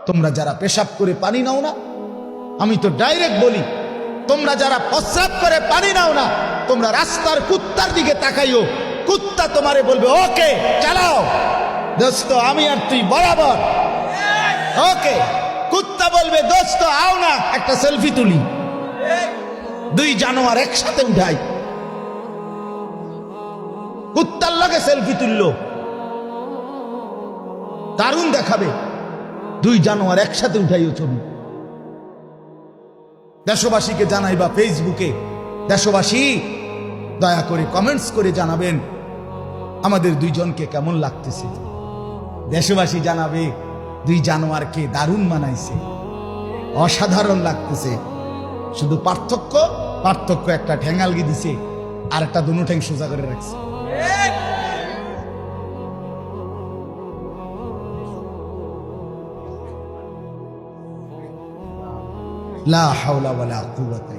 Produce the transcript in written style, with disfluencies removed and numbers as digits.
তোমরা যারা পেশাব করে পানি নাও না, আমি তো ডাইরেক্ট বলি, তোমরা যারা প্রস্রাব করে পানি নাও না, তোমরা রাস্তার কুত্তার দিকে তাকাইও, কুত্তা তোমারে বলবে ওকে চালাও দোস্ত, আমি আর তুই বরাবর। ওকে, কুত্তা বলবে দোস্ত আও না একটা সেলফি তুলি। দুই জানোয়ার একসাথে উঠাই, কুত্তার লগে সেলফি তুললো, দারুণ দেখাবে। দুই জানোয়ার একসাথে উঠাইও ছবি। দেশবাসীকে জানাইবা ফেসবুকে, দেশবাসী দয়া করে কমেন্টস করে জানাবেন আমাদের দুইজনকে কেমন লাগতেছে। দেশবাসী জানাবে দুই জানোয়ারকে দারুণ মানাইছে, অসাধারণ লাগতেছে। শুধু পার্থক্য একটা ঠ্যাঙ্গালগি দিছে আর একটা দুনো ঠ্যাং সোজা করে রাখছে। লা হাওলা ওয়ালা কুওয়াতা